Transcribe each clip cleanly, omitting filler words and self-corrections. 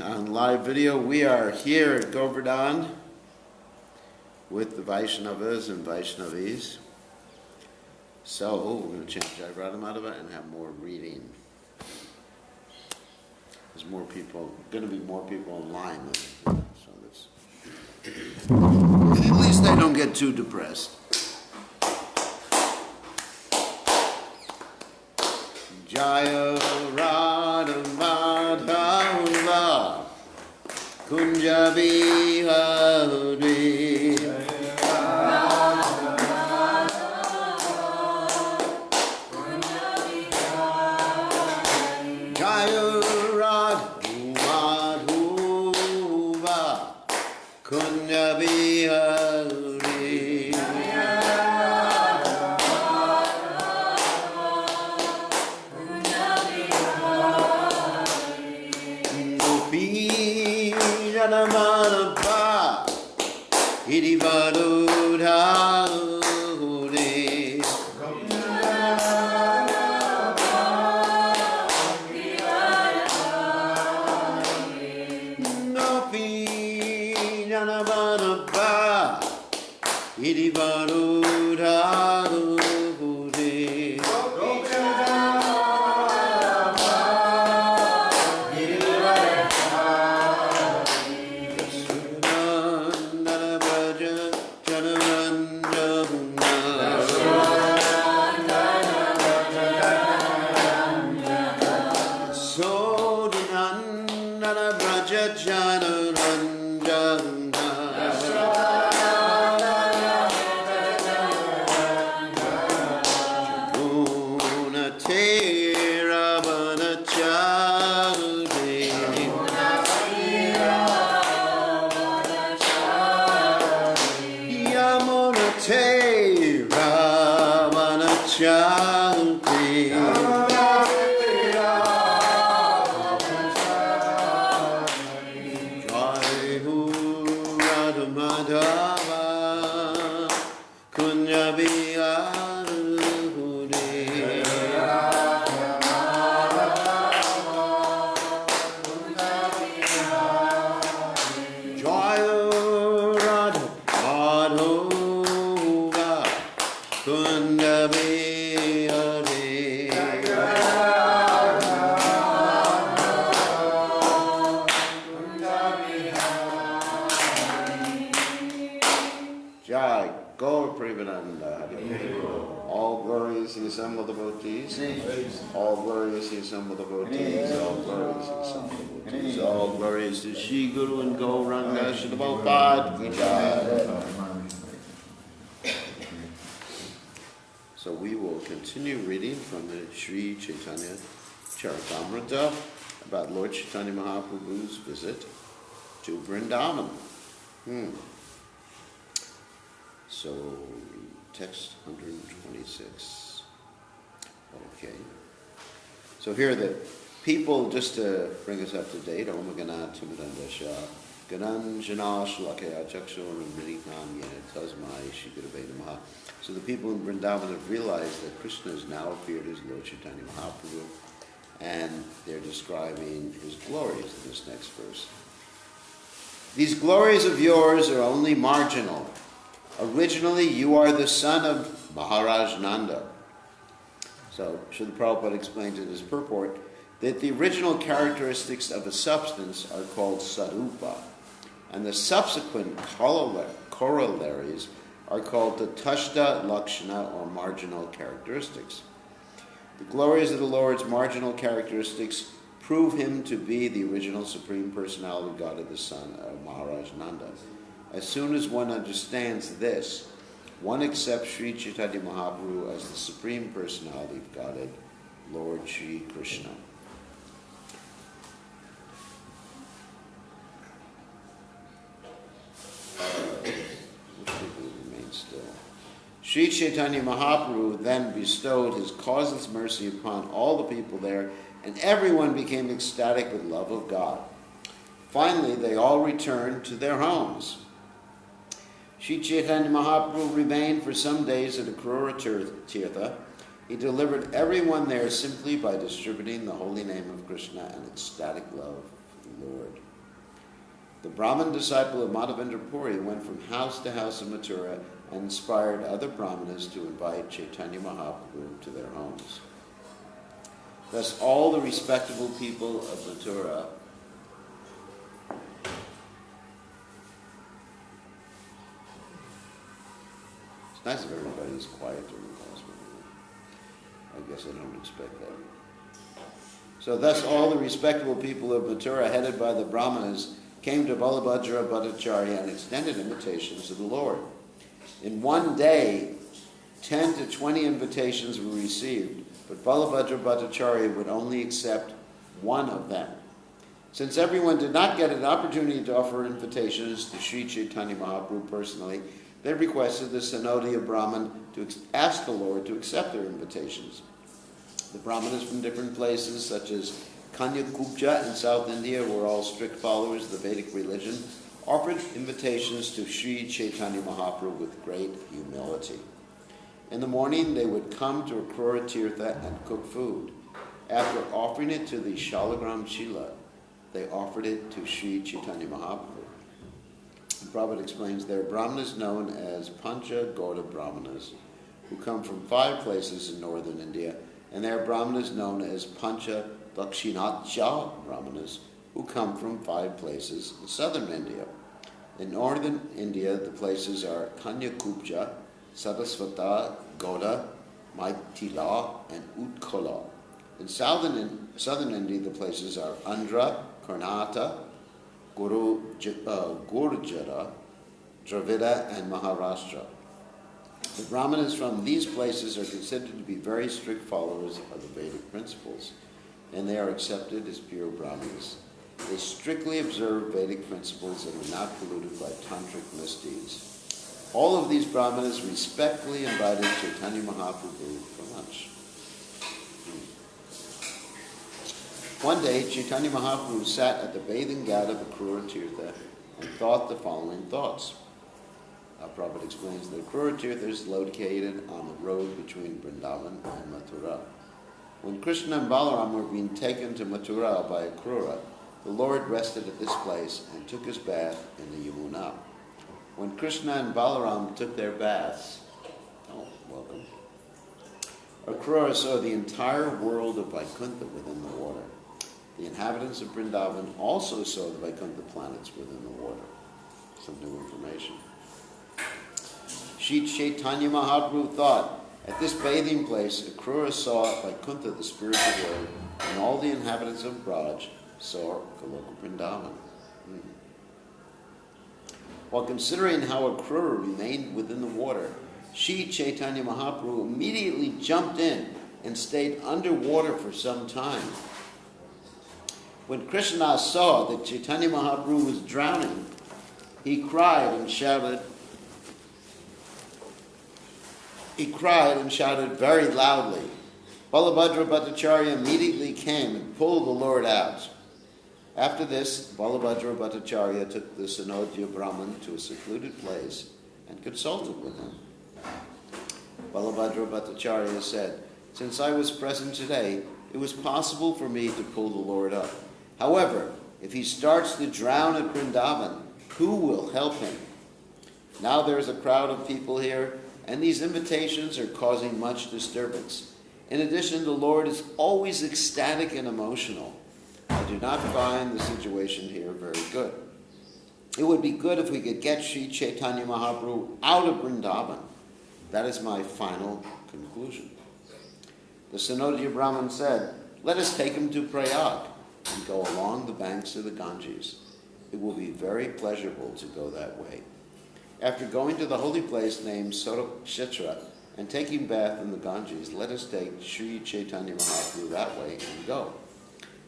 on live video. We are here at Govardhana with the Vaishnavas and Vaishnavis. So we're going to chant Jai Radhamadhava and have more reading. There's more people, going to be more people online. So that's, at least they don't get too depressed. Jaya Radhamadhava Kunja Bihari Jaya Radhamadhava Kunja Bihari Janamanapa Idivadudhaure Nopi Janamanapa Idivadudhaure All glorious the assembled devotees. All glorious the assembled devotees. All glorious the assembled devotees. All glorious to Shri Guru and Gauranga Shadabhopad Vijay. So we will continue reading from the Sri Caitanya Charitamrita about Lord Chaitanya Mahaprabhu's visit to Vrindavana. So, text 126. Okay. So here the people, just to bring us up to date, Om Gana Timirandasha, Ganan Janash Lakaya Chakshur and Mritam Yena Tasmai Shigurave Namaha. So the people in Vrindavan have realized that Krishna has now appeared as Lord Chaitanya Mahaprabhu, and they're describing his glories in this next verse. These glories of yours are only marginal. Originally, you are the son of Maharaj Nanda. So, Srila Prabhupada explains in his purport that the original characteristics of a substance are called sarupa, and the subsequent corollaries are called the tashta lakshana, or marginal characteristics. The glories of the Lord's marginal characteristics prove him to be the original Supreme Personality of Godhead, the son of Maharaj Nanda. As soon as one understands this, one accepts Sri Chaitanya Mahaprabhu as the Supreme Personality of Godhead, Lord Shri Krishna. Remain still. Sri Chaitanya Mahaprabhu then bestowed his causeless mercy upon all the people there, and everyone became ecstatic with love of God. Finally, they all returned to their homes. Sri Chaitanya Mahaprabhu remained for some days at Akrura Tirtha. He delivered everyone there simply by distributing the holy name of Krishna and ecstatic love for the Lord. Brahmin disciple of Madhavendra Puri went from house to house in Mathura and inspired other Brahmanas to invite Caitanya Mahaprabhu to their homes. Thus, all the respectable people of Mathura it's nice if everybody's quiet during the class. I guess I don't expect that. So thus all the respectable people of Mathura, headed by the Brahmanas, came to Balabhadra Bhattacharya and extended invitations to the Lord. In one day, 10 to 20 invitations were received, but Balabhadra Bhattacharya would only accept one of them. Since everyone did not get an opportunity to offer invitations to Sri Caitanya Mahaprabhu personally, they requested the Sanodia Brahmin to ask the Lord to accept their invitations. The Brahmanas from different places, such as Kanya-Kubja in South India, who were all strict followers of the Vedic religion, offered invitations to Sri Caitanya Mahaprabhu with great humility. In the morning, they would come to Akrura Tirtha and cook food. After offering it to the Shalagram Shila, they offered it to Sri Caitanya Mahaprabhu. The Prabhupada explains there are Brahmanas known as Pancha Gauda Brahmanas, who come from 5 places in northern India, and there are Brahmanas known as Pancha Dakshinacha Brahmanas, who come from 5 places in southern India. In northern India, the places are Kanya-Kubja, Sarasvata, Gauda, Maithila, and Utkala. In southern India, the places are Andhra, Karnataka, Gurjara, Dravida, and Maharashtra. The Brahmanas from these places are considered to be very strict followers of the Vedic principles, and they are accepted as pure Brahmanas. They strictly observe Vedic principles and are not polluted by tantric misdeeds. All of these Brahmanas respectfully invited Caitanya Mahaprabhu for lunch. One day, Caitanya Mahaprabhu sat at the bathing ghat of Akrura Tirtha and thought the following thoughts. Prabhupada explains that Akrura Tirtha is located on the road between Vrindavana and Mathura. When Krishna and Balaram were being taken to Mathura by Akrura, the Lord rested at this place and took his bath in the Yamuna. When Krishna and Balaram took their baths, Akrura saw the entire world of Vaikuntha within the water. The inhabitants of Vrindavan also saw the Vaikuntha planets within the water. Some new information. Sri Caitanya Mahaprabhu thought, at this bathing place, Akrura saw Vaikuntha, the spiritual world, and all the inhabitants of Braj saw Goloka Vrindavan. While considering how Akrura remained within the water, Sri Caitanya Mahaprabhu immediately jumped in and stayed underwater for some time. When Krishna saw that Caitanya Mahaprabhu was drowning, he cried and shouted very loudly. Balabhadra Bhattacharya immediately came and pulled the Lord out. After this, Balabhadra Bhattacharya took the Sanodya Brahman to a secluded place and consulted with him. Balabhadra Bhattacharya said, since I was present today, it was possible for me to pull the Lord up. However, if he starts to drown at Vrindavan, who will help him? Now there is a crowd of people here, and these invitations are causing much disturbance. In addition, the Lord is always ecstatic and emotional. I do not find the situation here very good. It would be good if we could get Sri Caitanya Mahaprabhu out of Vrindavan. That is my final conclusion. The Sanodya Brahman said, let us take him to Prayag and go along the banks of the Ganges. It will be very pleasurable to go that way. After going to the holy place named Sorokshetra and taking bath in the Ganges, let us take Sri Caitanya Mahaprabhu that way and go.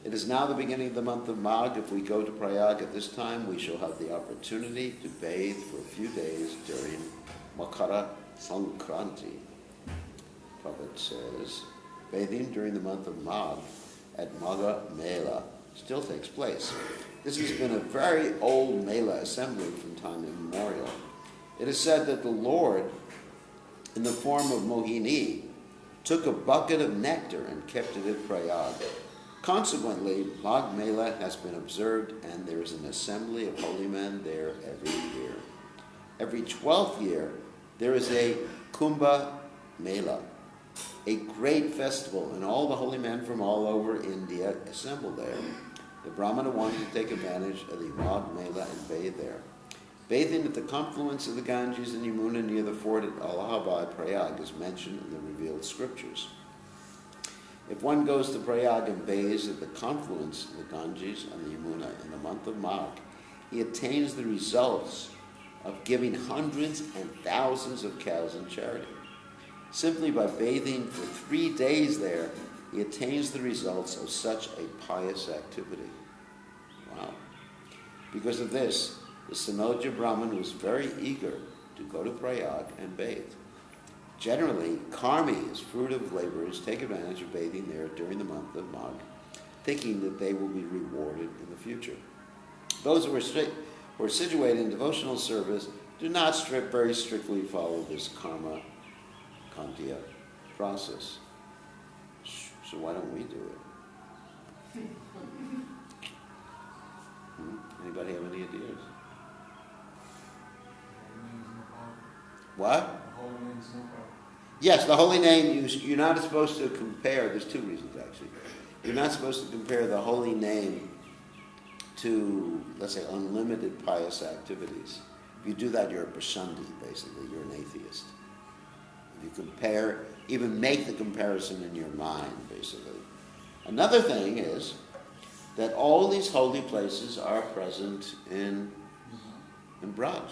It is now the beginning of the month of Magh. If we go to Prayag at this time, we shall have the opportunity to bathe for a few days during Makara Sankranti. Prabhupada says, bathing during the month of Magh at Magha Mela still takes place. This has been a very old Mela assembly from time immemorial. It is said that the Lord, in the form of Mohini, took a bucket of nectar and kept it at Prayag. Consequently, Magh Mela has been observed, and there is an assembly of holy men there every year. Every 12th year, there is a Kumbh Mela, a great festival, and all the holy men from all over India assemble there. The Brahmana wanted to take advantage of the Magh Mela and bathe there. Bathing at the confluence of the Ganges and Yamuna near the fort at Allahabad, Prayag, is mentioned in the revealed scriptures. If one goes to Prayag and bathes at the confluence of the Ganges and the Yamuna in the month of Magh, he attains the results of giving hundreds and thousands of cows in charity. Simply by bathing for 3 days there, he attains the results of such a pious activity. Wow. Because of this, the Sanoja Brahmin was very eager to go to Prayag and bathe. Generally, karmis, fruitive laborers, take advantage of bathing there during the month of Magh, thinking that they will be rewarded in the future. Those who are situated in devotional service do not very strictly follow this karma kandya process. So why don't we do it? Anybody have any ideas? What? Yes, the holy name, you're not supposed to compare, there's two reasons actually. You're not supposed to compare the holy name to, let's say, unlimited pious activities. If you do that, you're a prashandi, basically, you're an atheist. If you compare, even make the comparison in your mind, basically. Another thing is that all these holy places are present in Braj.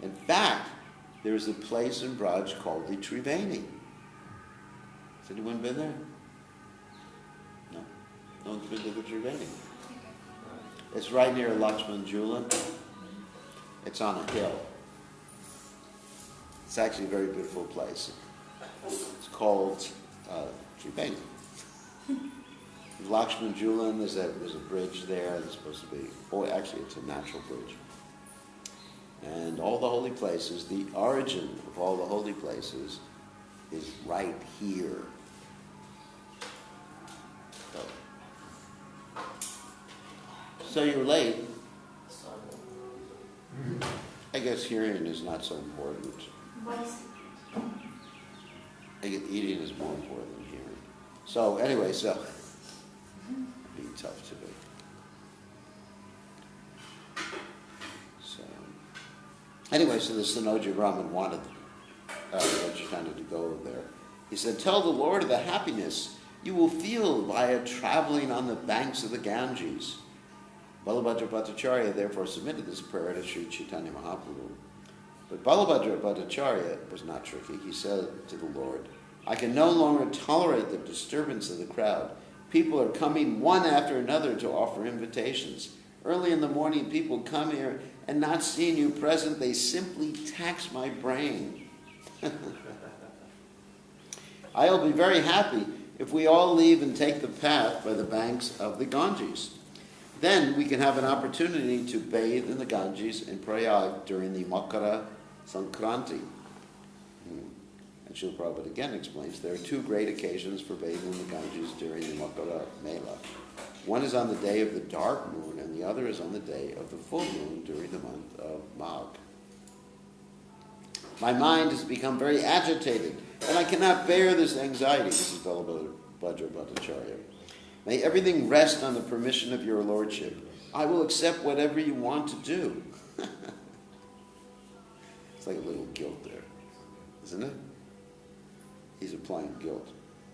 In fact, there's a place in Braj called the Triveni. Has anyone been there? No? No one's been to the Triveni. It's right near Lakshman Jula. It's on a hill. It's actually a very beautiful place. It's called Triveni. Lakshman Jula, there's a bridge there. There's supposed to be, actually it's a natural bridge. And all the holy places, the origin of all the holy places is right here. So you're late. I guess hearing is not so important. I guess eating is more important than hearing. So anyway, it'd be tough to be. Anyway, so the Sanoja Brahmin wanted Chaitanya to go there. He said, "Tell the Lord of the happiness you will feel via traveling on the banks of the Ganges." Balabhadra Bhattacharya therefore submitted this prayer to Sri Chaitanya Mahaprabhu. But Balabhadra Bhattacharya was not tricky. He said to the Lord, "I can no longer tolerate the disturbance of the crowd. People are coming one after another to offer invitations. Early in the morning, people come here, and not seeing you present, they simply tax my brain. I'll be very happy if we all leave and take the path by the banks of the Ganges. Then we can have an opportunity to bathe in the Ganges in Prayag during the Makara Sankranti." And Srila Prabhupada again explains there are two great occasions for bathing in the Ganges during the Makara Mela. One is on the day of the dark moon, and the other is on the day of the full moon during the month of Magh. "My mind has become very agitated, and I cannot bear this anxiety." This is Balabhadra Bhattacharya. "May everything rest on the permission of your lordship. I will accept whatever you want to do." It's like a little guilt there, isn't it? He's applying guilt.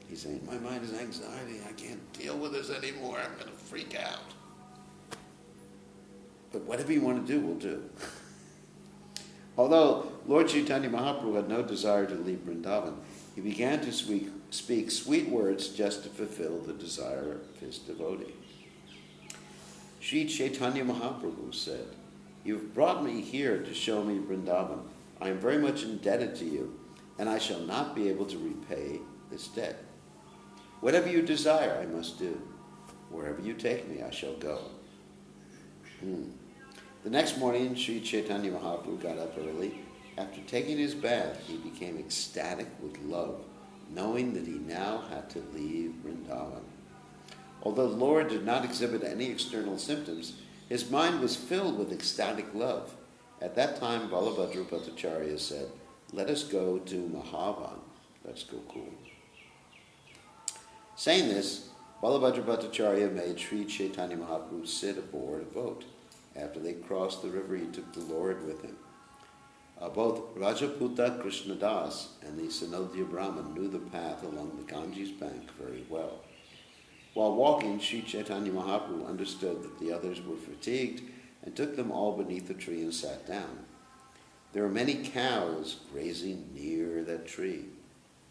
He's saying, "My mind is anxiety. I can't deal with this anymore. I'm going to freak out. But whatever you want to do, we'll do." Although Lord Chaitanya Mahaprabhu had no desire to leave Vrindavan, he began to speak sweet words just to fulfill the desire of his devotee. Sri Chaitanya Mahaprabhu said, "You've brought me here to show me Vrindavan. I am very much indebted to you, and I shall not be able to repay this debt. Whatever you desire, I must do. Wherever you take me, I shall go." The next morning, Sri Chaitanya Mahaprabhu got up early. After taking his bath, he became ecstatic with love, knowing that he now had to leave Vrindavan. Although the Lord did not exhibit any external symptoms, his mind was filled with ecstatic love. At that time, Balabhadra Bhattacharya said, "Let us go to Mahavan." Let's go cool. Saying this, Balabhadra Bhattacharya made Sri Caitanya Mahaprabhu sit aboard a boat. After they crossed the river, he took the Lord with him. Both Rajaputa Krishnadas and the Sanodya Brahman knew the path along the Ganges bank very well. While walking, Sri Caitanya Mahaprabhu understood that the others were fatigued and took them all beneath a tree and sat down. There were many cows grazing near that tree,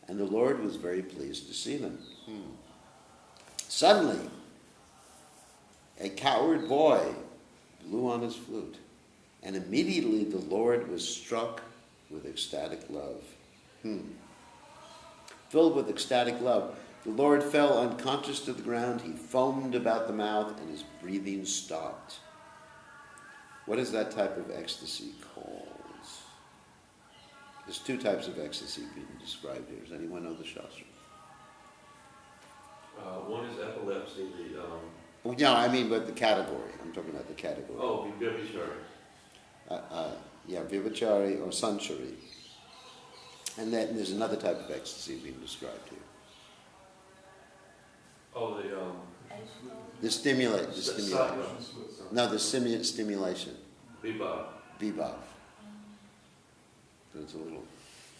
and the Lord was very pleased to see them. Suddenly, a cowherd boy blew on his flute, and immediately the Lord was struck with ecstatic love. Filled with ecstatic love, the Lord fell unconscious to the ground. He foamed about the mouth, and his breathing stopped. What is that type of ecstasy called? There's two types of ecstasy being described here. Does anyone know the Shastra? One is epilepsy. No, I mean, but the category. I'm talking about the category. Oh, Vyabhichari. Vyabhichari or Sanchari. And then there's another type of ecstasy being described here. Oh, The stimulation. No, the stimulation. Vibhav. Vibhav. So it's a little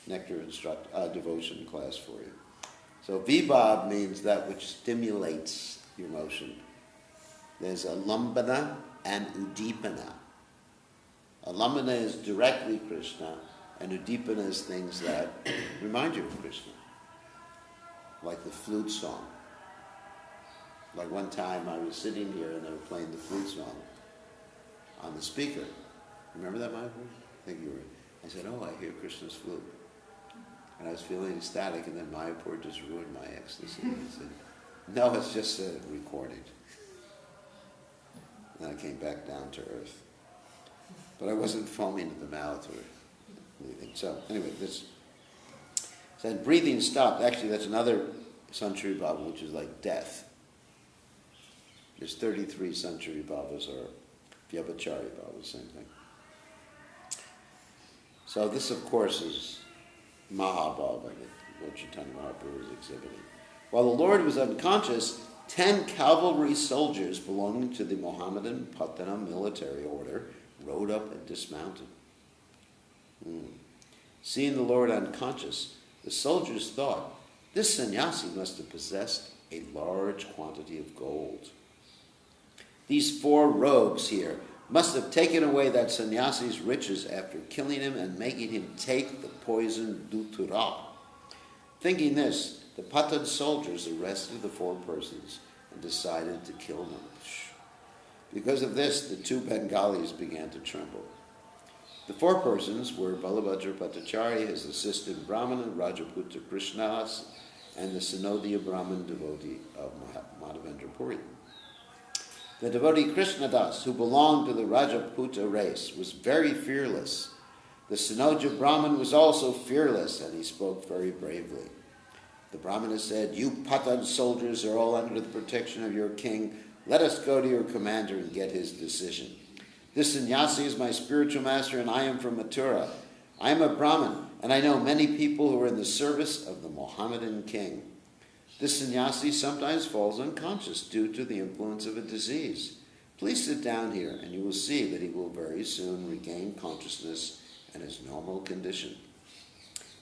nectar devotion class for you. So Vibhav means that which stimulates your motion. There's a lambana and udipana. A lambana is directly Krishna, and udipana is things that remind you of Krishna. Like the flute song. Like one time I was sitting here and they were playing the flute song on the speaker. Remember that, Mayapur? I think you were. I said, "Oh, I hear Krishna's flute." And I was feeling ecstatic, and then Mayapur just ruined my ecstasy. I said, "No, it's just a recording." And I came back down to earth. But I wasn't foaming at the mouth or anything. So anyway, this said breathing stopped. Actually, that's another Sanchari Bhava, which is like death. There's 33 Sanchari Bhavas or Vyabhichari Bhavas, same thing. So this, of course, is Mahabhava that Lord Chaitanya Mahaprabhu was exhibiting. While the Lord was unconscious, 10 cavalry soldiers belonging to the Mohammedan Patana military order rode up and dismounted. Seeing the Lord unconscious, the soldiers thought, this sannyasi must have possessed a large quantity of gold. These 4 rogues here must have taken away that sannyasi's riches after killing him and making him take the poison Dhutura. Thinking this, the Patan soldiers arrested the 4 persons and decided to kill them. Because of this, the 2 Bengalis began to tremble. The 4 persons were Balabhadra Bhattacharya, his assistant Brahmana, Rajaputa Krishnadas, and the Sanodya Brahman devotee of Madhavendra Puri. The devotee Krishnadas, who belonged to the Rajaputa race, was very fearless. The Sanodya Brahman was also fearless, and he spoke very bravely. The Brahmana said, "You Patan soldiers are all under the protection of your king. Let us go to your commander and get his decision. This sannyasi is my spiritual master, and I am from Mathura. I am a Brahmin, and I know many people who are in the service of the Mohammedan king. This sannyasi sometimes falls unconscious due to the influence of a disease. Please sit down here, and you will see that he will very soon regain consciousness and his normal condition.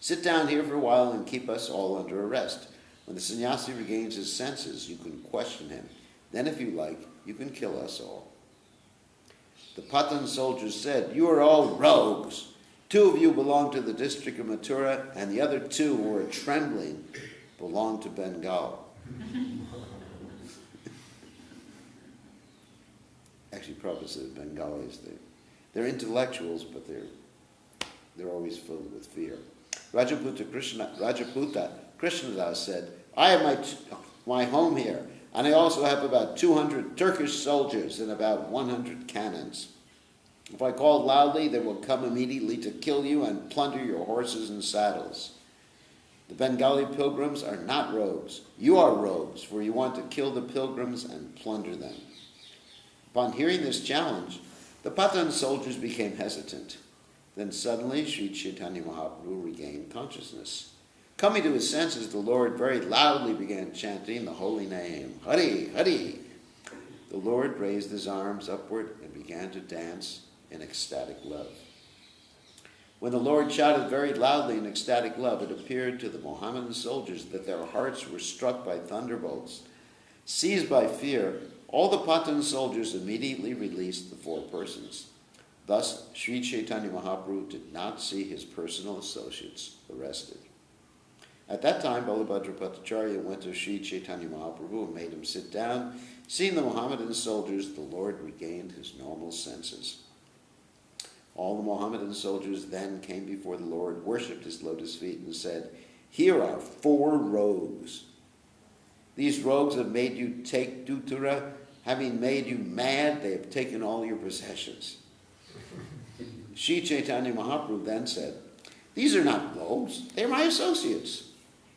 Sit down here for a while and keep us all under arrest. When the sannyasi regains his senses, you can question him. Then, if you like, you can kill us all." The Patan soldiers said, "You are all rogues. 2 of you belong to the district of Mathura, and the other 2 who are trembling belong to Bengal." Actually, Prabhupada said Bengalis, they're intellectuals, but they're always filled with fear. Rajaputa Krishnadas said, "I have my home here, and I also have about 200 Turkish soldiers and about 100 cannons. If I call loudly, they will come immediately to kill you and plunder your horses and saddles." The Bengali pilgrims are not rogues. You are rogues, for you want to kill the pilgrims and plunder them. Upon hearing this challenge, the Patan soldiers became hesitant. Then suddenly Sri Chaitanya Mahaprabhu regained consciousness. Coming to his senses, the Lord very loudly began chanting the holy name, Hari, Hari. The Lord raised his arms upward and began to dance in ecstatic love. When the Lord shouted very loudly in ecstatic love, it appeared to the Mohammedan soldiers that their hearts were struck by thunderbolts. Seized by fear, all the Patan soldiers immediately released the 4 persons. Thus, Sri Chaitanya Mahaprabhu did not see his personal associates arrested. At that time, Balabhadra Bhattacharya went to Sri Chaitanya Mahaprabhu and made him sit down. Seeing the Mohammedan soldiers, the Lord regained his normal senses. All the Mohammedan soldiers then came before the Lord, worshipped his lotus feet, and said, "Here are 4 rogues. These rogues have made you take Duttara. Having made you mad, they have taken all your possessions." Sri Chaitanya Mahaprabhu then said, "These are not rogues, they are my associates.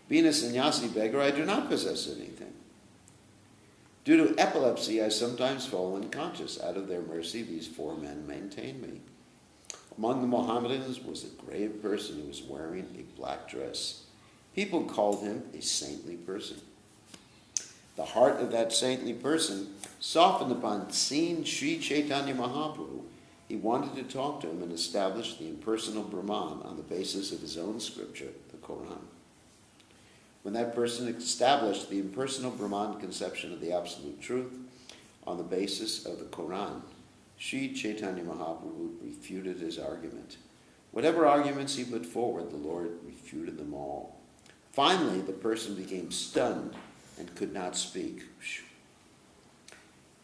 Being a sannyasi beggar, I do not possess anything. Due to epilepsy, I sometimes fall unconscious. Out of their mercy, these 4 men maintain me." Among the Mohammedans was a grave person who was wearing a black dress. People called him a saintly person. The heart of that saintly person softened upon seeing Sri Chaitanya Mahaprabhu. He wanted to talk to him and establish the impersonal Brahman on the basis of his own scripture, the Quran. When that person established the impersonal Brahman conception of the absolute truth on the basis of the Quran, Sri Chaitanya Mahaprabhu refuted his argument. Whatever arguments he put forward, the Lord refuted them all. Finally, the person became stunned and could not speak.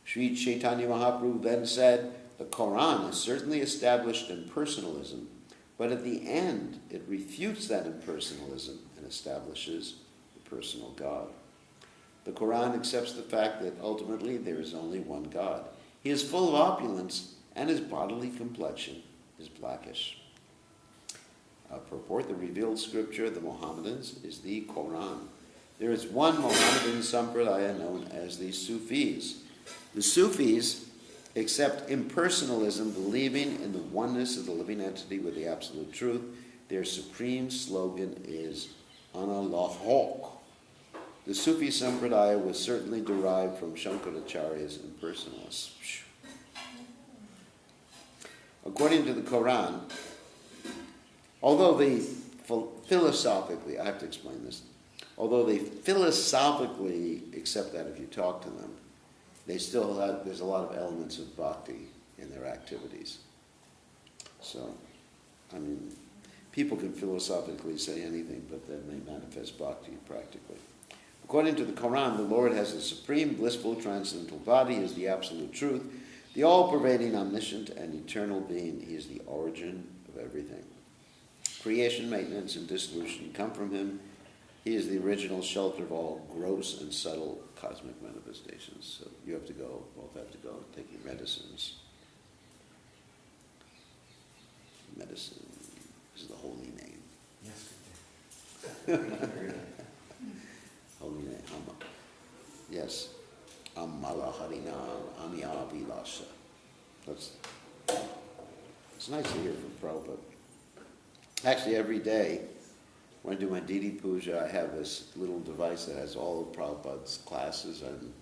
Sri Chaitanya Mahaprabhu then said, "The Quran is certainly established impersonalism, but at the end it refutes that impersonalism and establishes the personal God. The Quran accepts the fact that ultimately there is only one God. He is full of opulence, and his bodily complexion is blackish." Purport: the revealed scripture of the Mohammedans is the Quran. There is one Mohammedan sampradaya known as the Sufis. The Sufis accept impersonalism, believing in the oneness of the living entity with the absolute truth. Their supreme slogan is Analahok. The Sufi sampradaya was certainly derived from Shankaracharya's impersonalists. According to the Quran, although they philosophically, I have to explain this, although they philosophically accept that if you talk to them, they still have, there's a lot of elements of bhakti in their activities. So, I mean, people can philosophically say anything, but then they manifest bhakti practically. According to the Quran, the Lord has a supreme, blissful, transcendental body. He is the absolute truth, the all-pervading, omniscient, and eternal being. He is the origin of everything. Creation, maintenance, and dissolution come from him. He is the original shelter of all gross and subtle cosmic manifestations. So you have to go, both have to go, take your medicines. Medicine is the holy name. Yes. Holy name. Yes. Ammala Harinam Amiya Vilasa. It's nice to hear from Prabhupada. Actually, every day when I do my Didi Puja, I have this little device that has all of Prabhupada's classes and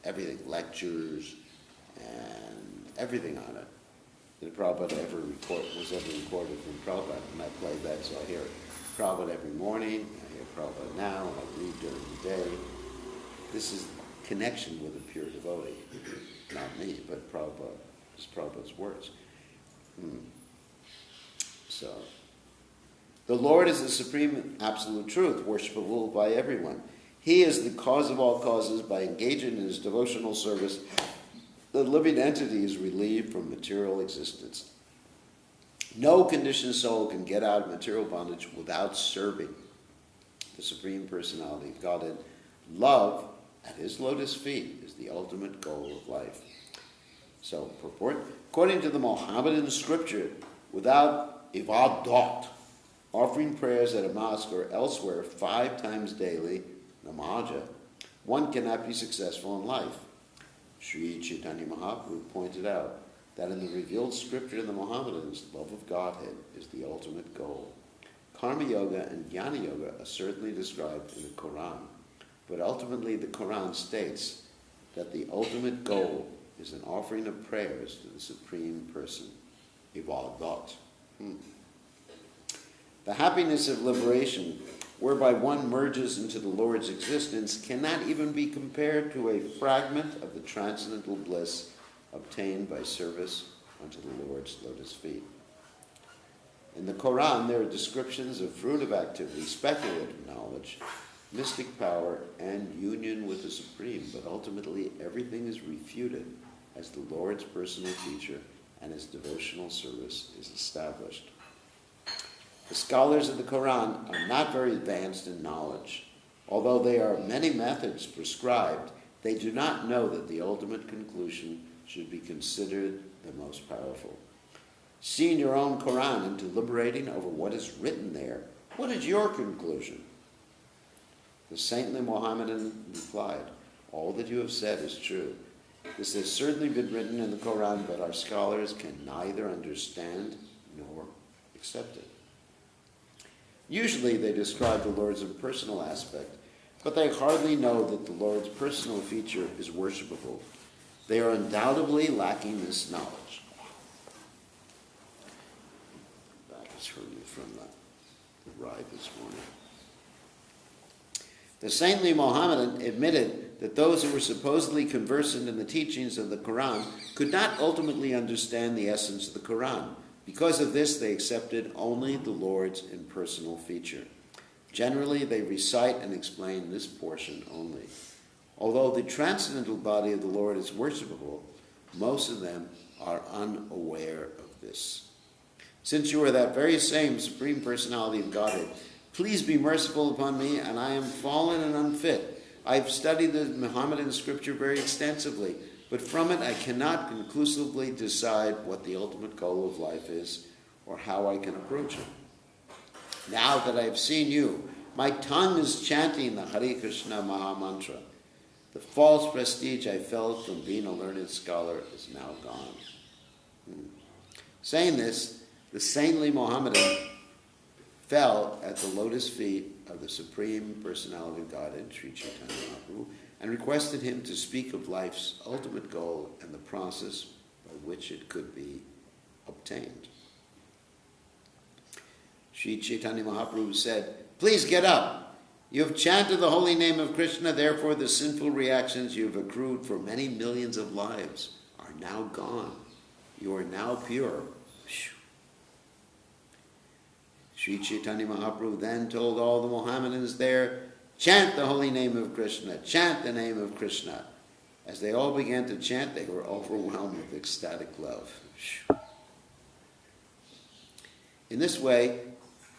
everything, lectures and everything on it that Prabhupada was ever recorded from Prabhupada. And I play that, so I hear Prabhupada every morning, I hear Prabhupada now, I read during the day. This is connection with a pure devotee. Not me, but Prabhupada. It's Prabhupada's words. So, the Lord is the supreme absolute truth, worshipable by everyone. He is the cause of all causes. By engaging in his devotional service, the living entity is relieved from material existence. No conditioned soul can get out of material bondage without serving the Supreme Personality of Godhead. Love at his lotus feet is the ultimate goal of life. So, purport, according to the Mohammedan scripture, without ibadat, offering prayers at a mosque or elsewhere 5 times daily, namaja, one cannot be successful in life. Sri Caitanya Mahaprabhu pointed out that in the revealed scripture of the Mohammedans, love of Godhead is the ultimate goal. Karma Yoga and Jnana Yoga are certainly described in the Quran, but ultimately the Quran states that the ultimate goal is an offering of prayers to the Supreme Person, Ibadat. The happiness of liberation, whereby one merges into the Lord's existence, cannot even be compared to a fragment of the transcendental bliss obtained by service unto the Lord's lotus feet. In the Quran, there are descriptions of fruitive activity, speculative knowledge, mystic power, and union with the Supreme, but ultimately everything is refuted as the Lord's personal feature and his devotional service is established. The scholars of the Quran are not very advanced in knowledge. Although there are many methods prescribed, they do not know that the ultimate conclusion should be considered the most powerful. Seeing your own Quran and deliberating over what is written there, what is your conclusion? The saintly Mohammedan replied, all that you have said is true. This has certainly been written in the Quran, but our scholars can neither understand nor accept it. Usually they describe the Lord's impersonal aspect, but they hardly know that the Lord's personal feature is worshipable. They are undoubtedly lacking this knowledge. Back is hurting from the ride this morning. The saintly Mohammedan admitted that those who were supposedly conversant in the teachings of the Quran could not ultimately understand the essence of the Quran. Because of this, they accepted only the Lord's impersonal feature. Generally, they recite and explain this portion only. Although the transcendental body of the Lord is worshipable, most of them are unaware of this. Since you are that very same Supreme Personality of Godhead, please be merciful upon me, and I am fallen and unfit. I have studied the Mohammedan scripture very extensively, but from it I cannot conclusively decide what the ultimate goal of life is or how I can approach it. Now that I have seen you, my tongue is chanting the Hare Krishna Maha Mantra. The false prestige I felt from being a learned scholar is now gone. Saying this, the saintly Mohammedan fell at the lotus feet of the Supreme Personality of Godhead, Sri Caitanya Mahaprabhu, and requested him to speak of life's ultimate goal and the process by which it could be obtained. Sri Caitanya Mahaprabhu said, please get up. You have chanted the holy name of Krishna, therefore the sinful reactions you have accrued for many millions of lives are now gone. You are now pure. Sri Caitanya Mahaprabhu then told all the Mohammedans there, chant the holy name of Krishna, chant the name of Krishna. As they all began to chant, they were overwhelmed with ecstatic love. In this way,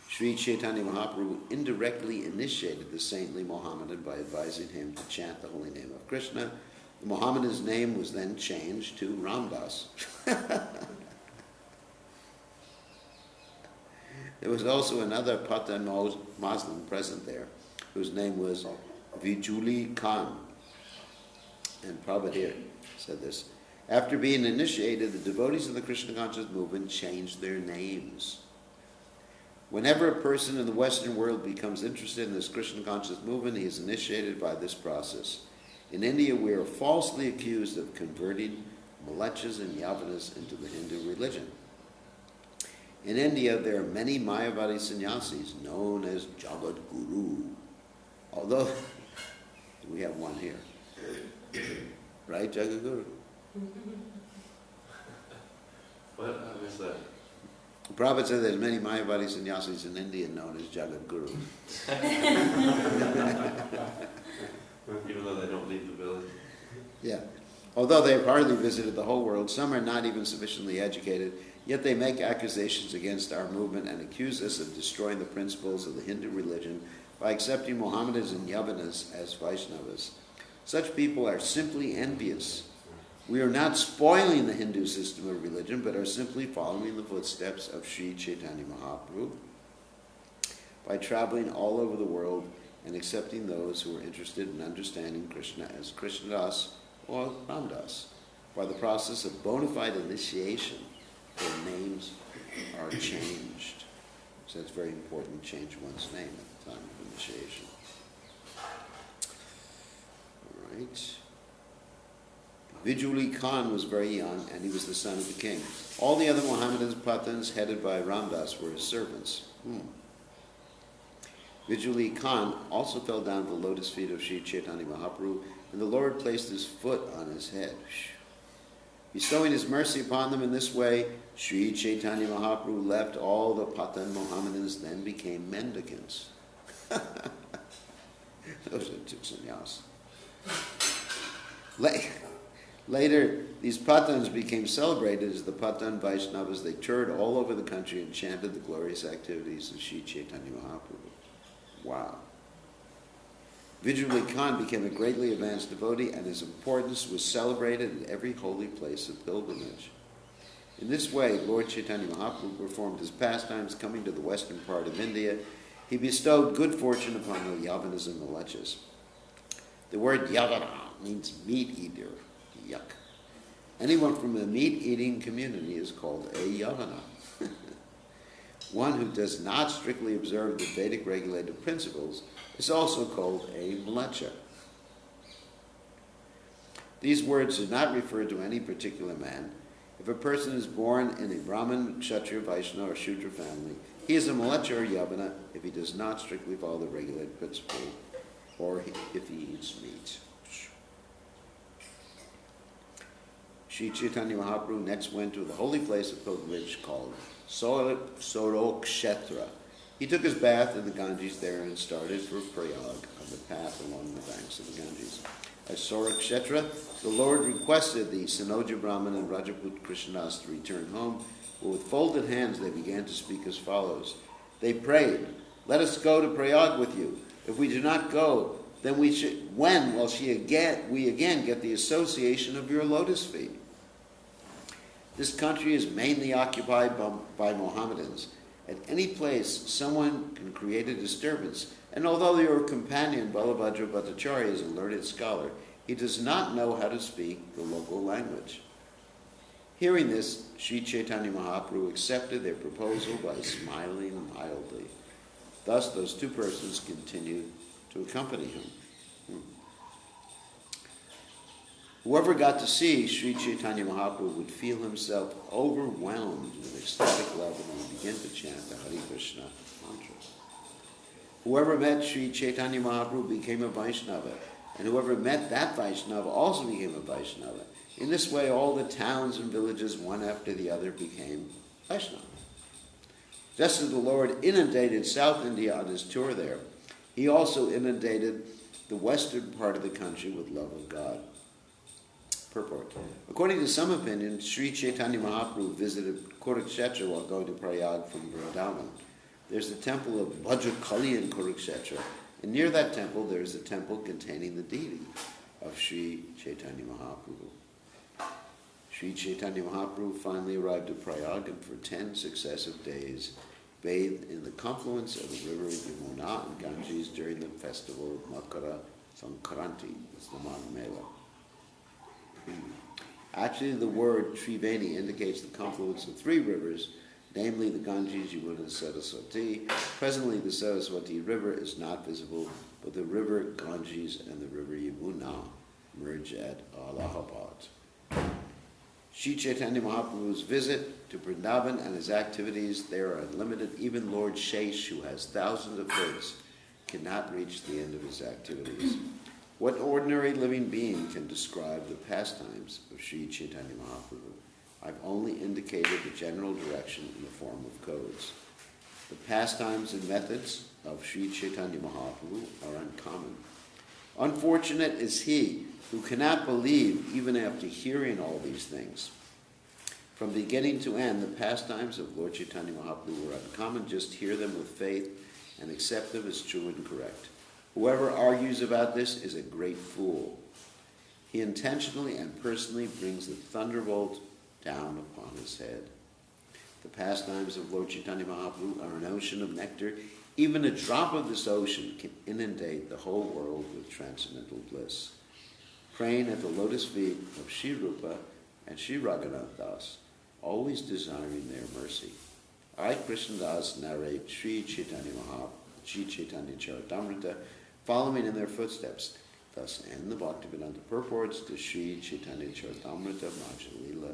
Sri Caitanya Mahaprabhu indirectly initiated the saintly Mohammedan by advising him to chant the holy name of Krishna. The Mohammedan's name was then changed to Ramdas. There was also another Pathan Muslim present there, whose name was Vijuli Khan. And Prabhupada here said this. After being initiated, the devotees of the Krishna conscious movement changed their names. Whenever a person in the Western world becomes interested in this Krishna conscious movement, he is initiated by this process. In India, we are falsely accused of converting Malechas and Yavanas into the Hindu religion. In India, there are many Mayavadi sannyasis known as Jagat Guru. Although, we have one here. Right, Jagat Guru? What? I missed that. Prabhupada said there's many Mayavadi sannyasis in India known as Jagat Guru. Even though they don't leave the village. Yeah. Although they have hardly visited the whole world, some are not even sufficiently educated, yet they make accusations against our movement and accuse us of destroying the principles of the Hindu religion by accepting Mohammedans and Yavanas as Vaishnavas. Such people are simply envious. We are not spoiling the Hindu system of religion, but are simply following the footsteps of Sri Caitanya Mahaprabhu. by traveling all over the world and accepting those who were interested in understanding Krishna as Krishnadas or Ramdas. By the process of bona fide initiation, their names are changed. So it's very important to change one's name at the time of initiation. All right. Vijuli Khan was very young, and he was the son of the king. All the other Mohammedan Pathans, headed by Ramdas, were his servants. Vijuli Khan also fell down at the lotus feet of Sri Chaitanya Mahaprabhu, and the Lord placed his foot on his head. Bestowing his mercy upon them in this way, Sri Chaitanya Mahaprabhu left all the Pathan Mohammedans, then became mendicants. Those are took sannyas. Later, these Pathans became celebrated as the Pathan Vaishnavas. They toured all over the country and chanted the glorious activities of Sri Chaitanya Mahaprabhu. Wow. Vijuli Khan became a greatly advanced devotee, and his importance was celebrated at every holy place of pilgrimage. In this way, Lord Chaitanya Mahaprabhu performed his pastimes coming to the western part of India. He bestowed good fortune upon the Yavanas and Malechas. The word Yavana means meat eater. Yuck. Anyone from a meat-eating community is called a Yavana. One who does not strictly observe the Vedic regulative principles is also called a Mlecha. These words do not refer to any particular man. If a person is born in a Brahmin, Kshatriya, Vaishnava, or Shudra family, he is a Mlecha or Yavana if he does not strictly follow the regulated principle, or if he eats meat. Sri Chaitanya Mahaprabhu next went to the holy place of pilgrimage called Sorokshetra. He took his bath in the Ganges there and started for Prayag on the path along the banks of the Ganges. At Sorokshetra, the Lord requested the Sanoja Brahman and Rajaput Krishnadas to return home, but with folded hands they began to speak as follows. They prayed, "Let us go to Prayag with you. If we do not go, then we again get the association of your lotus feet. This country is mainly occupied by Mohammedans. At any place, someone can create a disturbance, and although your companion Balabhadra Bhattacharya is a learned scholar, he does not know how to speak the local language." Hearing this, Sri Chaitanya Mahaprabhu accepted their proposal by smiling mildly. Thus, those two persons continued to accompany him. Whoever got to see Sri Chaitanya Mahaprabhu would feel himself overwhelmed with ecstatic love and would begin to chant the Hare Krishna mantra. Whoever met Sri Chaitanya Mahaprabhu became a Vaishnava, and whoever met that Vaishnava also became a Vaishnava. In this way, all the towns and villages, one after the other, became Vaishnava. Just as the Lord inundated South India on his tour there, he also inundated the western part of the country with love of God. Purport. According to some opinions, Sri Chaitanya Mahaprabhu visited Kurukshetra while going to Prayag from Vrindavana. There's the temple of Bhadrakali in Kurukshetra, and near that temple there is a temple containing the deity of Sri Chaitanya Mahaprabhu. Sri Chaitanya Mahaprabhu finally arrived at Prayag and for 10 successive days bathed in the confluence of the river Yamuna and Ganges during the festival of Makara Sankranti, it's the Magh Mela. Actually, the word Triveni indicates the confluence of 3 rivers, namely the Ganges, Yamuna, and Saraswati. Presently, the Saraswati River is not visible, but the river Ganges and the river Yamuna merge at Allahabad. Sri Chaitanya Mahaprabhu's visit to Vrindavan and his activities there are unlimited. Even Lord Shesh, who has thousands of hoods, cannot reach the end of his activities. What ordinary living being can describe the pastimes of Sri Chaitanya Mahaprabhu? I've only indicated the general direction in the form of codes. The pastimes and methods of Sri Chaitanya Mahaprabhu are uncommon. Unfortunate is he who cannot believe even after hearing all these things. From beginning to end, the pastimes of Lord Chaitanya Mahaprabhu were uncommon. Just hear them with faith and accept them as true and correct. Whoever argues about this is a great fool. He intentionally and personally brings the thunderbolt down upon his head. The pastimes of Lord Chaitanya Mahaprabhu are an ocean of nectar. Even a drop of this ocean can inundate the whole world with transcendental bliss. Praying at the lotus feet of Sri Rupa and Sri Raghunath Das, always desiring their mercy. I, Krishna Das, narrate Sri Caitanya Charitamrita, following in their footsteps. Thus end the Bhaktivedanta purports to Sri Caitanya Charitamrita Madhya Lila,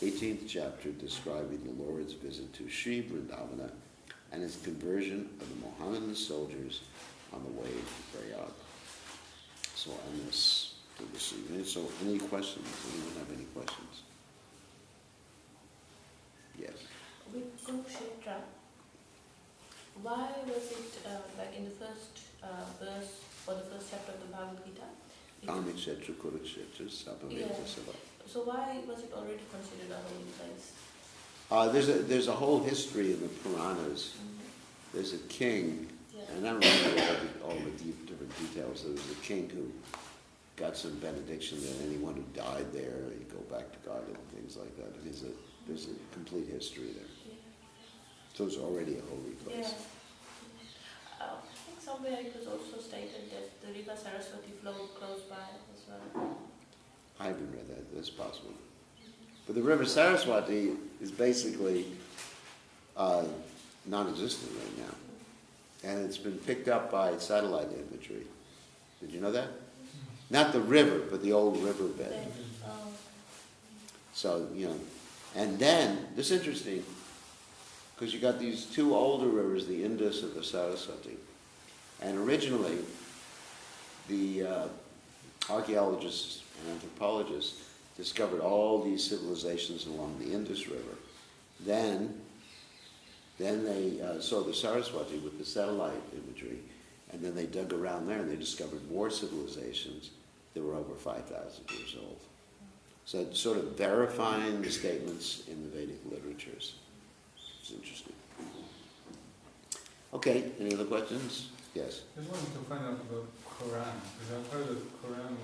18th chapter, describing the Lord's visit to Sri Vrindavana and his conversion of the Mohammedan soldiers on the way to Prayag. So I'll end this for this evening. So any questions? Anyone have any questions? Yes. With Kurukshetra, why was it like in the first verse or the first chapter of the Bhagavad Gita? Kamikshetra, Kurukshetra, Sapaveta, Sava. So why was it already considered a holy place? There's a whole history in the Puranas. There's a king, and I don't remember all the different details. There was a king who got some benediction that anyone who died there, he'd go back to God and things like that. There's a complete history there. Yeah. So it's already a holy place. Yeah. I think somewhere it was also stated that the river Saraswati flowed close by as well. I haven't read that. That's possible. But the river Saraswati is basically non-existent right now. And it's been picked up by satellite imagery. Did you know that? Not the river, but the old riverbed. So, and then, this is interesting, because you got these two older rivers, the Indus and the Saraswati. And originally, the archaeologists and anthropologists discovered all these civilizations along the Indus River. Then they saw the Saraswati with the satellite imagery, and then they dug around there and they discovered more civilizations that were over 5,000 years old. So it's sort of verifying the statements in the Vedic literatures. It's interesting. Okay, any other questions? Yes. I just wanted to find out about Quran, because I've heard that Quran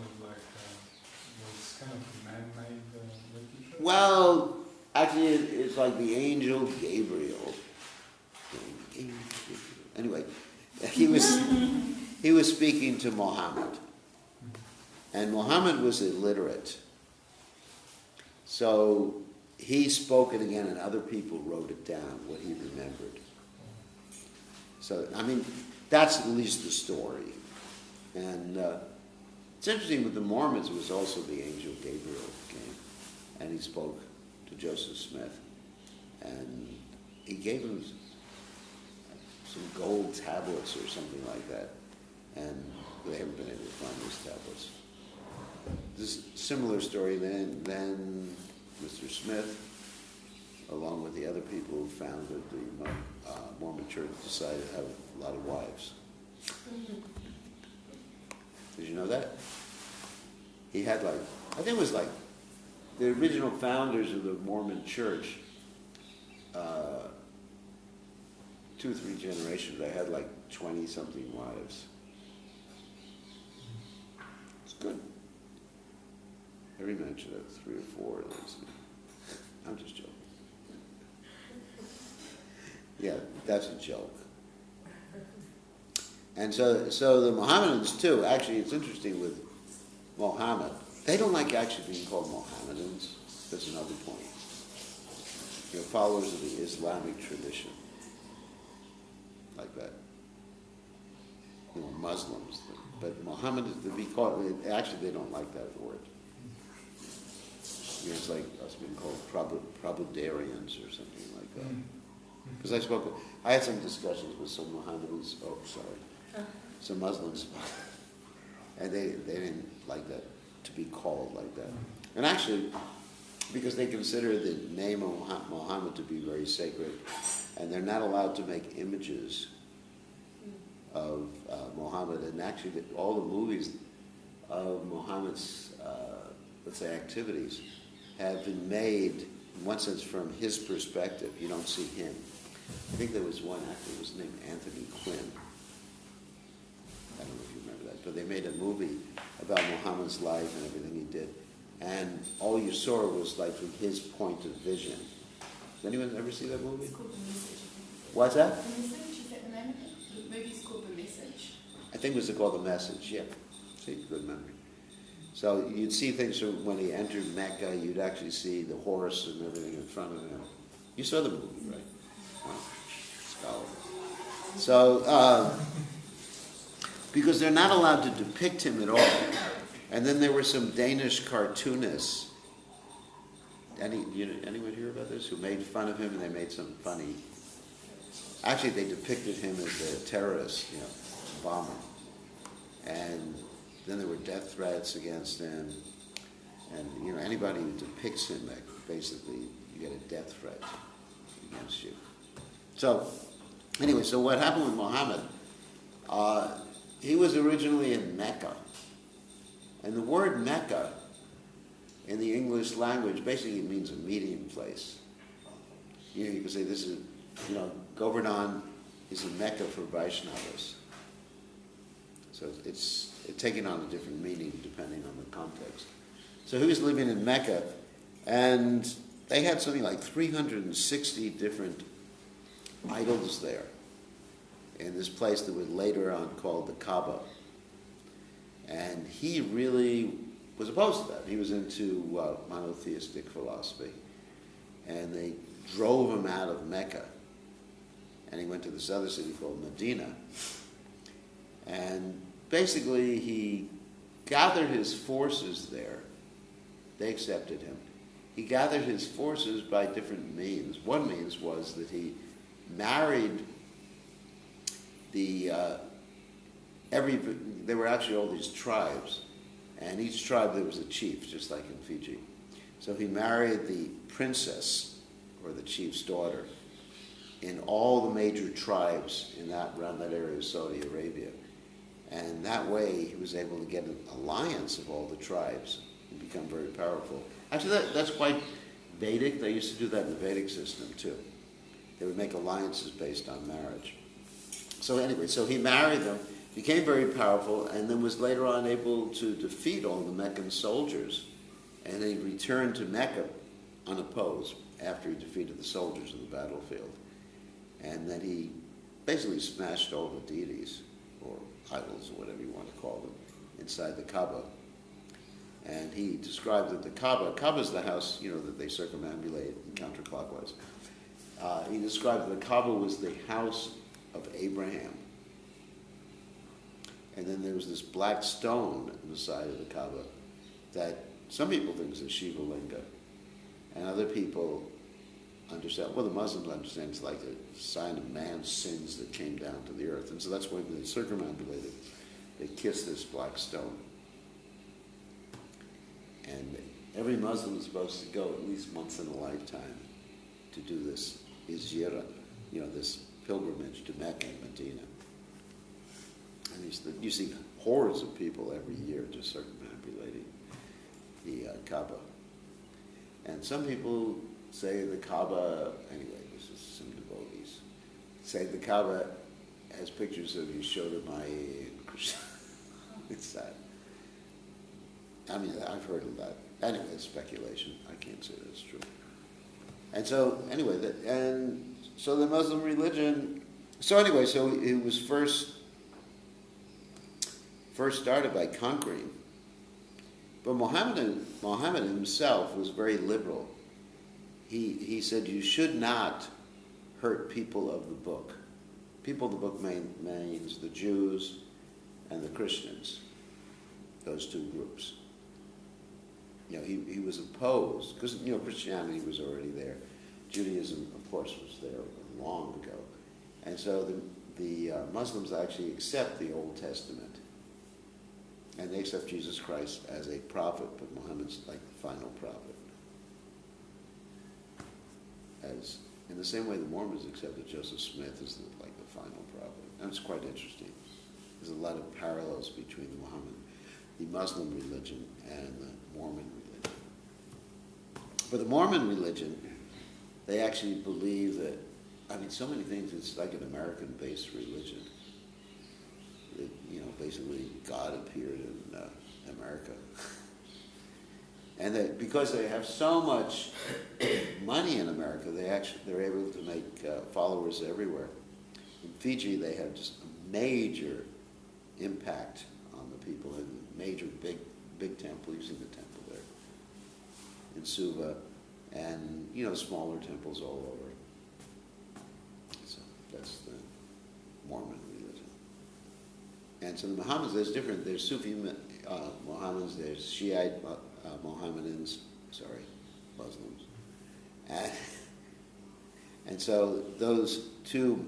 was kind of man-made literature. Well, actually, it's like the angel Gabriel. Anyway, he was speaking to Muhammad, and Muhammad was illiterate. So he spoke it again, and other people wrote it down, what he remembered. So, I mean, that's at least the story. And it's interesting with the Mormons, it was also the angel Gabriel came, and he spoke to Joseph Smith, and he gave him some gold tablets or something like that, and they haven't been able to find those tablets. This similar story then Mr. Smith, along with the other people who founded the Mormon Church, decided to have a lot of wives. Did you know that? He had I think it was the original founders of the Mormon Church, 2 or 3 generations, they had 20-something wives. It's good. Every man should have 3 or 4 at least. I'm just joking. Yeah, that's a joke. And so the Mohammedans too, actually it's interesting with Mohammed, they don't like actually being called Mohammedans. That's another point. Followers of the Islamic tradition. Like that. Muslims. But Mohammed is to be called, actually they don't like that word. It's like us being called Prabhudarians or something like that. Because I had some discussions with some Mohammedans, some Muslims, and they didn't like that, to be called like that. And actually, because they consider the name of Muhammad to be very sacred, and they're not allowed to make images of Muhammad. And actually, all the movies of Muhammad's, let's say, activities have been made, in one sense, from his perspective. You don't see him. I think there was one actor who was named Anthony Quinn. I don't know if you remember that, but they made a movie about Muhammad's life and everything he did, and all you saw was from his point of vision. Has anyone ever seen that movie? It's called The Message. What's that? The Message, is that the name of it? Maybe it's called The Message. I think it was called The Message, yeah. See, good memory. So you'd see things from when he entered Mecca, you'd actually see the horse and everything in front of him. You saw the movie, right? Oh, scholar. So, because they're not allowed to depict him at all. And then there were some Danish cartoonists. Anyone hear about this? Who made fun of him, and they made some funny. Actually, they depicted him as a terrorist, bomber. And then there were death threats against him. And anybody who depicts him, like, basically, you get a death threat against you. So, anyway, so what happened with Muhammad? He was originally in Mecca. And the word Mecca in the English language basically means a meeting place. You can say this is, Govardhana is a Mecca for Vaishnavas. So it's taking on a different meaning depending on the context. So he was living in Mecca, and they had something like 360 different idols there in this place that was later on called the Kaaba. And he really was opposed to that. He was into monotheistic philosophy. And they drove him out of Mecca. And he went to this other city called Medina. And basically he gathered his forces there. They accepted him. He gathered his forces by different means. One means was that he married there were actually all these tribes, and each tribe there was a chief, just like in Fiji. So he married the princess, or the chief's daughter, in all the major tribes around that area of Saudi Arabia. And that way he was able to get an alliance of all the tribes and become very powerful. Actually, that's quite Vedic. They used to do that in the Vedic system too. They would make alliances based on marriage. So anyway, so he married them, became very powerful, and then was later on able to defeat all the Meccan soldiers. And he returned to Mecca unopposed after he defeated the soldiers in the battlefield. And then he basically smashed all the deities, or idols, or whatever you want to call them, inside the Kaaba. And he described that the Kaaba is the house, that they circumambulate counterclockwise. He described that the Kaaba was the house of Abraham. And then there was this black stone on the side of the Kaaba that some people think is a Shiva Linga. And other people understand, the Muslims understand it's like a sign of man's sins that came down to the earth. And so that's why they circumambulated. They kissed this black stone. And every Muslim is supposed to go at least once in a lifetime to do this izjira, this pilgrimage to Mecca and Medina. And you see hordes of people every year just circumambulating the Kaaba. And some people say the Kaaba, anyway, this is some devotees, say the Kaaba has pictures of Yashoda and Krishna. It's sad. I mean, I've heard of that. Anyway, it's speculation. I can't say that's true. And so, anyway, so the Muslim religion. So anyway, so it was first started by conquering, but Muhammad himself was very liberal. He said you should not hurt people of the book. People of the book means the Jews and the Christians. Those two groups. He was opposed, because, Christianity was already there. Judaism, of course, was there long ago. And so the Muslims actually accept the Old Testament. And they accept Jesus Christ as a prophet, but Muhammad's like the final prophet. As in the same way the Mormons accepted Joseph Smith as like the final prophet. And it's quite interesting. There's a lot of parallels between the Muslim religion and the Mormon religion. For the Mormon religion, they actually believe that, so many things, it's like an American-based religion. That, basically God appeared in America. And that because they have so much money in America, they're able to make followers everywhere. In Fiji, they have just major impact on the people in major big temple. You've seen the temple there in Suva, and smaller temples all over. So that's the Mormon religion. And so the Mohammedans, there's Sufi Mohammedans, there's Shiite Mohammedans, Muslims. And so those two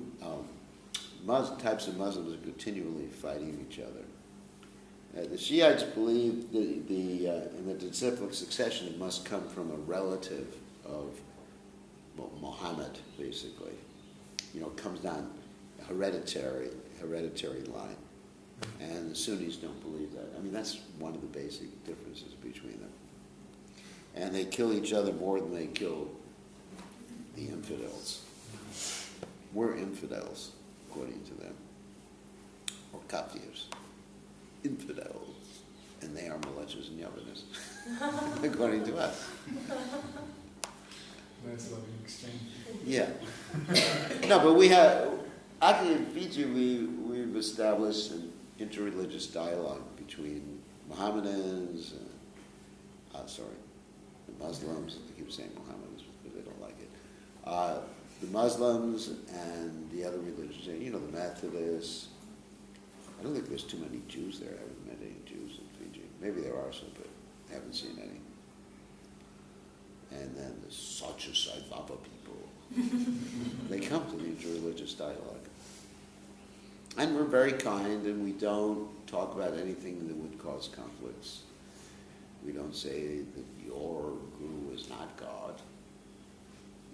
types of Muslims are continually fighting each other. The Shiites believe in the disciplic succession must come from a relative of Muhammad, basically. It comes down hereditary line. And the Sunnis don't believe that. I mean, that's one of the basic differences between them. And they kill each other more than they kill the infidels. We're infidels, according to them. Or kafirs. Infidels. And they are malechas and yavanas, according to us. That's lovely exchange. Yeah. No, but we have, actually in Fiji, we've established an interreligious dialogue between Mohammedans, the Muslims, I keep saying Mohammedans because they don't like it, the Muslims and the other religions, the Methodists. I don't think there's too many Jews there. I haven't met any Jews in Fiji. Maybe there are some, but I haven't seen any. And then the Sacha Sai Baba people. They come to the interreligious dialogue. And we're very kind, and we don't talk about anything that would cause conflicts. We don't say that your guru is not God,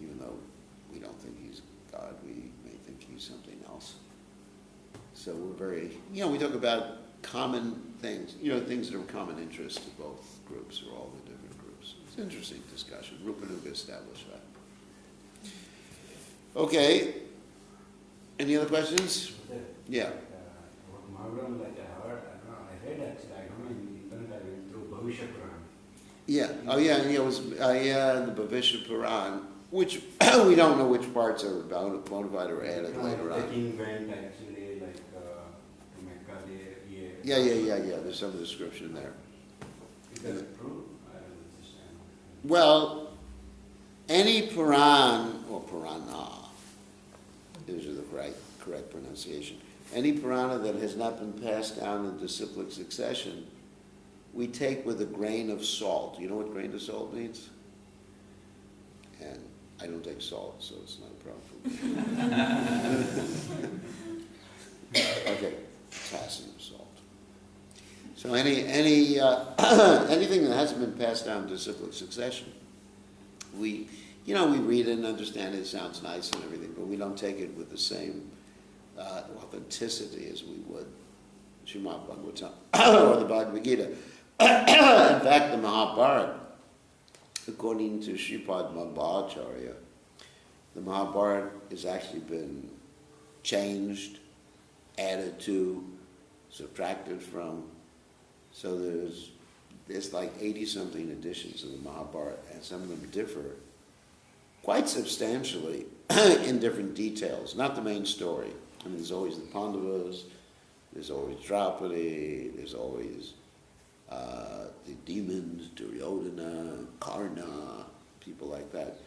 even though we don't think he's God. We may think he's something else. So we're very, we talk about common things, things that are of common interest to both groups or all the different groups. It's an interesting discussion. Rupanuga established that. Okay. Any other questions? Yeah. Maharam, I read actually, I don't know, in the internet I went through Bhavishya Puran. Yeah. Oh, yeah. And it was the Bhavishya Puran, which we don't know which parts are bona fide or added later The on. king went actually to Mecca there. Yeah. There's some description there. Is that true? I don't understand. Well, any Puran or Purana, those are the correct pronunciation. Any Purana that has not been passed down in disciplic succession, we take with a grain of salt. You know what grain of salt means? And I don't take salt, so it's not a problem for me. Okay, potassium salt. So anything that hasn't been passed down in disciplic succession, we read it and understand it. It sounds nice and everything, but we don't take it with the same authenticity as we would Srimad Bhagavatam or the Bhagavad Gita. In fact, the Mahabharata, according to Sripad Madhvacharya, the Mahabharata has actually been changed, added to, subtracted from. So there's like 80-something editions of the Mahabharata, and some of them differ quite substantially in different details, not the main story. I mean, there's always the Pandavas, there's always Draupadi, there's always the demons, Duryodhana, Karna, people like that.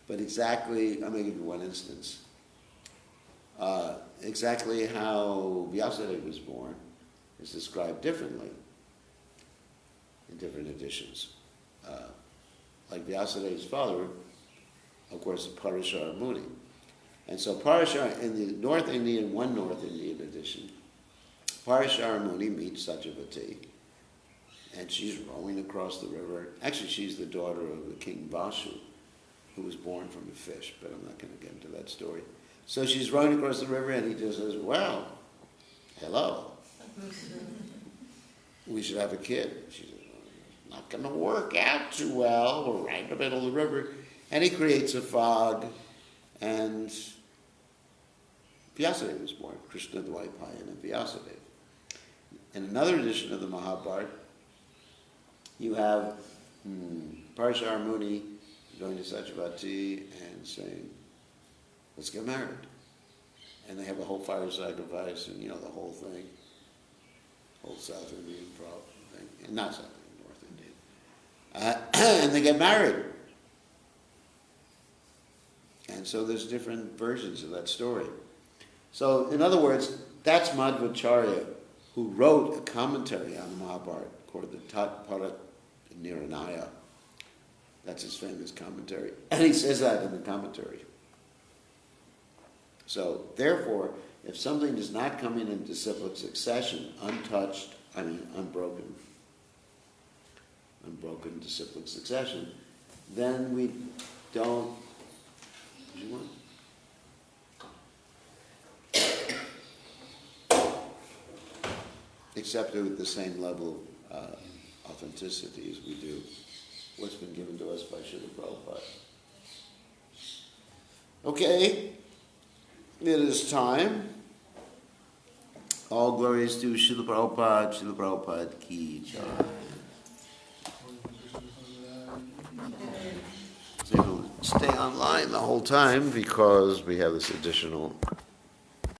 But exactly, I'm going to give you one instance. Exactly how Vyasadeva was born is described differently in different editions. Like Vyasadeva's father, of course, Parashara Muni. And so Parashara, in the North Indian edition, Parashara Muni meets Satyavati, and she's rowing across the river. Actually, she's the daughter of the king Vasu, who was born from a fish, but I'm not going to get into that story. So she's rowing across the river, and he just says, well, hello. We should have a kid. She says, well, not going to work out too well. We're right in the middle of the river. And he creates a fog, and Vyasadeva was born, Krishna, Dvaipayana, and Vyasadeva. In another edition of the Mahabharata, you have Parashara Muni going to Satyavati and saying, let's get married. And they have a whole fire sacrifice and, the whole thing. Whole South Indian thing. Not South Indian, North Indian. And they get married. And so there's different versions of that story. So, in other words, that's Madhvacharya, who wrote a commentary on the Mahabharata called the Tat Niranaya. That's his famous commentary. And he says that in the commentary. So, therefore, if something is not coming in disciplic succession, unbroken disciplic succession, then we don't. What do you want? Accept it with the same level of authenticity as we do what's been given to us by Srila Prabhupada. Okay, it is time. All glories to Srila Prabhupada ki jai. So you'll stay online the whole time because we have this additional